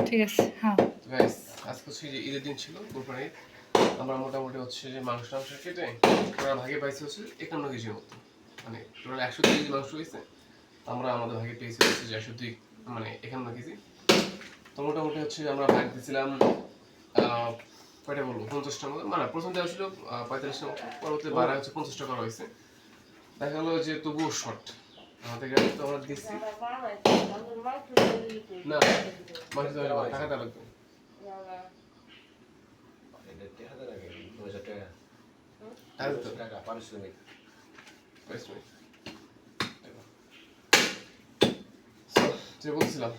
ঠিক আছে। হ্যাঁ গাইস, আজকে হচ্ছে যে ঈদের দিন ছিল, কোরবানির। আমরা মোটামুটি হচ্ছে যে মাংস কেটে আমরা ভাগে পাইছি হচ্ছে 51 কেজির মতো, মানে টোটাল 102 কেজি মাংস হয়েছে। আমরা আমাদের ভাগে পেয়েছি হচ্ছে যে 102, মানে 51 কেজি। তো মোটামুটি হচ্ছে আমরা ভাগ দিয়েছিলাম কয়টা বলবো, 50টার মতো। মানে প্রথমটা ছিল 45টার মতো, পরবর্তী বাড়া হচ্ছে 50টা করা হয়েছে। দেখা গেলো যে তবুও শর্ট আমাদের গ্রামে, তো আমরা দিচ্ছি না মাংস টাকা দেওয়া লাগবে। যে বলছিলাম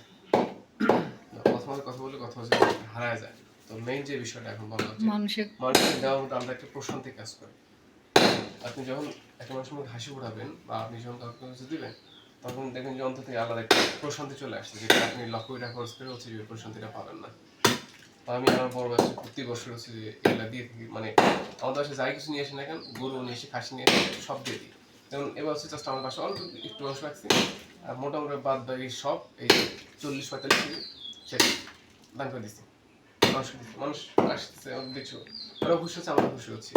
কথা বলে কথা হচ্ছে হারায় যায়। তো মেইন যে বিষয়টা এখন বলা হচ্ছে, মানুষের দেওয়ার মধ্যে আমরা একটা প্রশান্তি কাজ করে। আপনি যখন একটা মানুষের মুখে হাসি ফোটাবেন বা আপনি যখন কাউকে কিছু দিবেন, তখন দেখবেন যে অন্তর থেকে আলাদা একটা প্রশান্তি চলে আসছে, যেটা আপনি লক্ষ কোটি টাকা খরচ করে হচ্ছে যে প্রশান্তিটা পাবেন না। তো আমি আমার বড় বাচ্চা প্রতি বছর হচ্ছে যে এগুলা দিয়ে থাকি। মানে আমাদের বাসায় যাই কিছু নিয়ে আসে না কেন, গরু নিয়ে এসে, খাসি নিয়ে এসে সব দিয়ে দিই। যেমন এবার হচ্ছে জাস্ট আমার বাসায় অল্প একটু মাংস রাখছি, আর মোটামুটি বাদ বাকি সব এই 40-45 কেজি শেষ দান করে দিচ্ছি, মানুষকে দিচ্ছি। মানুষ আসতেছে, দেখছো ওরাও খুশি হচ্ছে, আমরা খুশি হচ্ছি।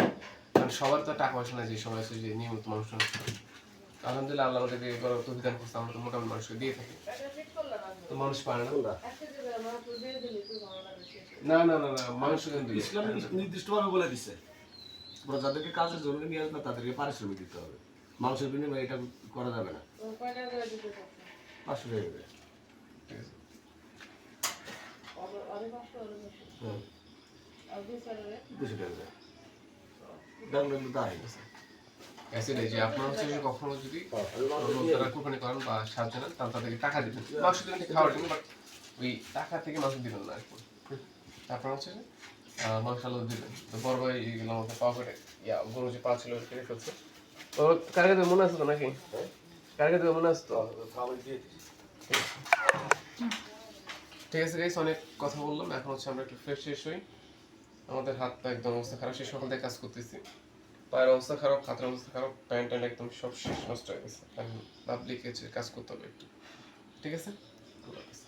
কারণ সবার তো টাকা পয়সা না যে সবাই আছে যে নিয়মিত মানুষ। আলহামদুলিল্লাহ আল্লাহ আমাদেরকে এবার তো বিধান করছে, আমরা তো মোটামুটি মানুষকে দিয়ে থাকি। তো মানুষ পারে না, না না না না মানুষ ইসলাম নির্দিষ্টভাবে বলে দিছে, যাদেরকে কাজের জন্য নিয়ে আসবে তাদেরকে পারিশ্রমিক দিতে হবে। মানুষের বিনিময়ে এটা করা যাবে না। 500 টাকা করে। যে আপনারা হচ্ছে যে কখনো যদি কোরবানি করেন বা সাহায্য নেন, তাহলে তাদেরকে টাকা দিবেন, মাংস দিবেন খাওয়ার জন্য, বাট ওই টাকা থেকে মাংস দিবেন না আর কি। আপনারা হচ্ছে যে মাংস আলাদা দিবেন। তো বড় ভাই এইগুলো আমাদের পাওয়া করে গরু যে পা ছিল কেটে ফেলছে। তো কারকে দেবে মনে আছে তো নাকি? কারকে দেবে মনে আছে তো? ঠিক আছে গাইস, অনেক কথা বললাম। এখন হচ্ছে আমরা একটু ফ্রেশ শেষ হই। আমাদের হাত পা একদম অবস্থা খারাপ, সেই সকাল থেকে কাজ করতেছি। পায়ের অবস্থা খারাপ, হাতের অবস্থা খারাপ, প্যান্ট ট্যান্ট একদম সব শেষ, নষ্ট হয়ে গেছে। এখন পাবলিক কাজ করতে হবে একটু। ঠিক আছে, আল্লাহ হাফেজ।